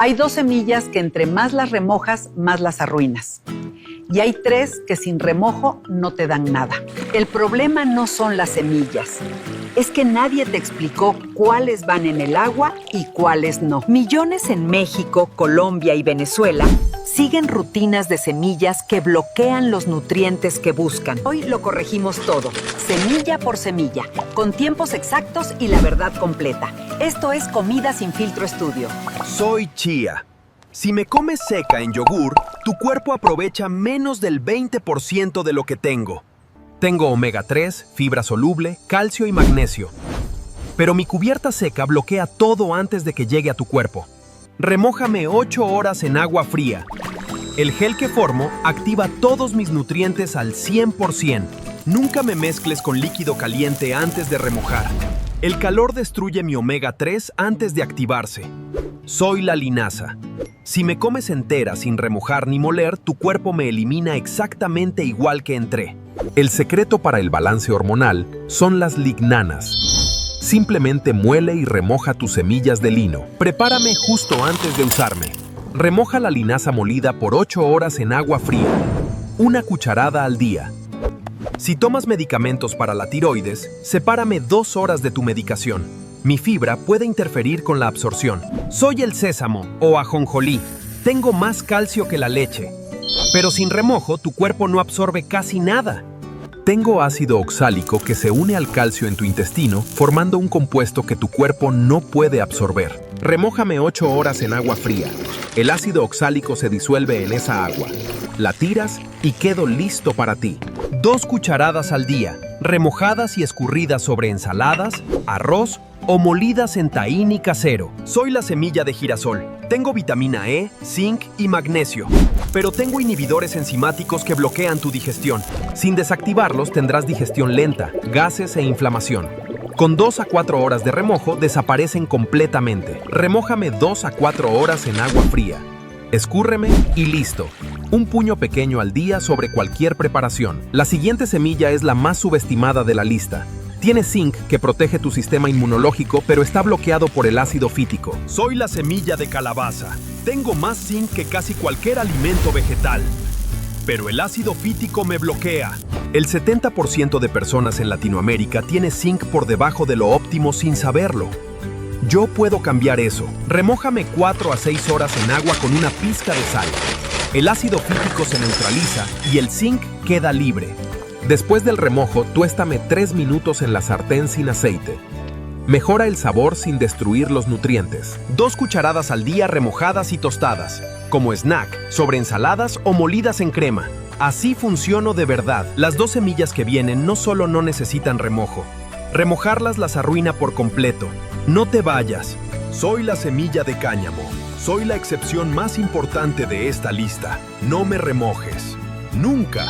Hay 2 semillas que entre más las remojas, más las arruinas. Y hay 3 que sin remojo no te dan nada. El problema no son las semillas. Es que nadie te explicó cuáles van en el agua y cuáles no. Millones en México, Colombia y Venezuela siguen rutinas de semillas que bloquean los nutrientes que buscan. Hoy lo corregimos todo, semilla por semilla, con tiempos exactos y la verdad completa. Esto es Comida Sin Filtro Estudio. Soy chía. Si me comes seca en yogur, tu cuerpo aprovecha menos del 20% de lo que tengo. Tengo omega 3, fibra soluble, calcio y magnesio. Pero mi cubierta seca bloquea todo antes de que llegue a tu cuerpo. Remójame 8 horas en agua fría. El gel que formo activa todos mis nutrientes al 100%. Nunca me mezcles con líquido caliente antes de remojar. El calor destruye mi omega 3 antes de activarse. Soy la linaza. Si me comes entera sin remojar ni moler, tu cuerpo me elimina exactamente igual que entré. El secreto para el balance hormonal son las lignanas. Simplemente muele y remoja tus semillas de lino. Prepárame justo antes de usarme. Remoja la linaza molida por 8 horas en agua fría. 1 cucharada al día. Si tomas medicamentos para la tiroides, sepárame 2 horas de tu medicación. Mi fibra puede interferir con la absorción. Soy el sésamo o ajonjolí. Tengo más calcio que la leche. Pero sin remojo, tu cuerpo no absorbe casi nada. Tengo ácido oxálico que se une al calcio en tu intestino, formando un compuesto que tu cuerpo no puede absorber. Remójame 8 horas en agua fría. El ácido oxálico se disuelve en esa agua. La tiras y quedo listo para ti. 2 cucharadas al día, remojadas y escurridas sobre ensaladas, arroz o molidas en tahini casero. Soy la semilla de girasol. Tengo vitamina E, zinc y magnesio. Pero tengo inhibidores enzimáticos que bloquean tu digestión. Sin desactivarlos tendrás digestión lenta, gases e inflamación. Con 2 a 4 horas de remojo desaparecen completamente. Remójame 2 a 4 horas en agua fría. Escúrreme y listo. Un puño pequeño al día sobre cualquier preparación. La siguiente semilla es la más subestimada de la lista. Tiene zinc que protege tu sistema inmunológico, pero está bloqueado por el ácido fítico. Soy la semilla de calabaza. Tengo más zinc que casi cualquier alimento vegetal. Pero el ácido fítico me bloquea. El 70% de personas en Latinoamérica tiene zinc por debajo de lo óptimo sin saberlo. Yo puedo cambiar eso. Remójame 4 a 6 horas en agua con una pizca de sal. El ácido fítico se neutraliza y el zinc queda libre. Después del remojo, tuéstame 3 minutos en la sartén sin aceite. Mejora el sabor sin destruir los nutrientes. 2 cucharadas al día remojadas y tostadas, como snack, sobre ensaladas o molidas en crema. Así funciono de verdad. Las 2 semillas que vienen no solo no necesitan remojo. Remojarlas las arruina por completo. No te vayas. Soy la semilla de cáñamo. Soy la excepción más importante de esta lista. No me remojes. Nunca.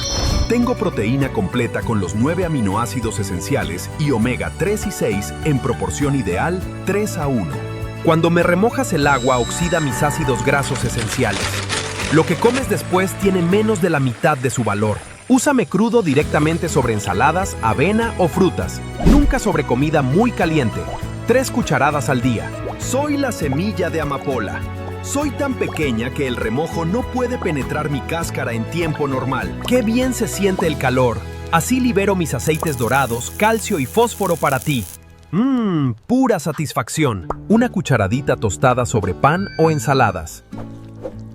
Tengo proteína completa con los 9 aminoácidos esenciales y omega 3 y 6 en proporción ideal 3 a 1. Cuando me remojas el agua oxida mis ácidos grasos esenciales. Lo que comes después tiene menos de la mitad de su valor. Úsame crudo directamente sobre ensaladas, avena o frutas. Nunca sobre comida muy caliente. 3 cucharadas al día. Soy la semilla de amapola. Soy tan pequeña que el remojo no puede penetrar mi cáscara en tiempo normal. ¡Qué bien se siente el calor! Así libero mis aceites dorados, calcio y fósforo para ti. Pura satisfacción. 1 cucharadita tostada sobre pan o ensaladas.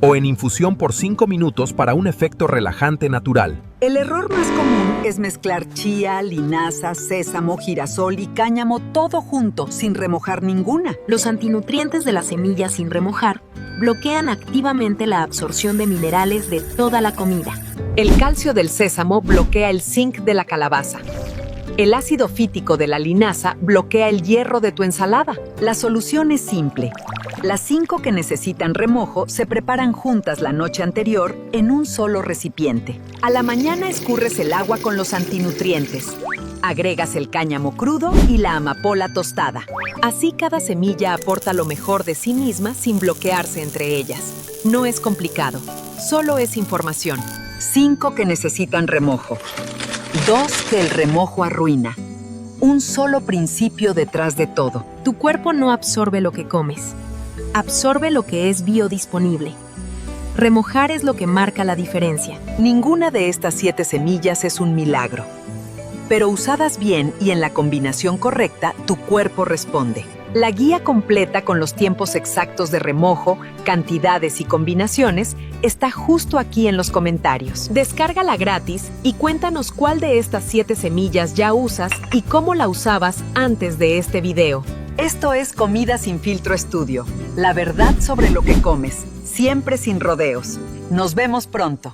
O en infusión por 5 minutos para un efecto relajante natural. El error más común es mezclar chía, linaza, sésamo, girasol y cáñamo todo junto, sin remojar ninguna. Los antinutrientes de las semillas sin remojar bloquean activamente la absorción de minerales de toda la comida. El calcio del sésamo bloquea el zinc de la calabaza. El ácido fítico de la linaza bloquea el hierro de tu ensalada. La solución es simple. Las 5 que necesitan remojo se preparan juntas la noche anterior en un solo recipiente. A la mañana escurres el agua con los antinutrientes. Agregas el cáñamo crudo y la amapola tostada. Así cada semilla aporta lo mejor de sí misma sin bloquearse entre ellas. No es complicado, solo es información. 5 que necesitan remojo. 2 que el remojo arruina. Un solo principio detrás de todo. Tu cuerpo no absorbe lo que comes. absorbe lo que es biodisponible. Remojar es lo que marca la diferencia. Ninguna de estas 7 semillas es un milagro. Pero usadas bien y en la combinación correcta, tu cuerpo responde. La guía completa con los tiempos exactos de remojo, cantidades y combinaciones está justo aquí en los comentarios. Descárgala gratis y cuéntanos cuál de estas 7 semillas ya usas y cómo la usabas antes de este video. Esto es Comida Sin Filtro Estudio. La verdad sobre lo que comes, siempre sin rodeos. Nos vemos pronto.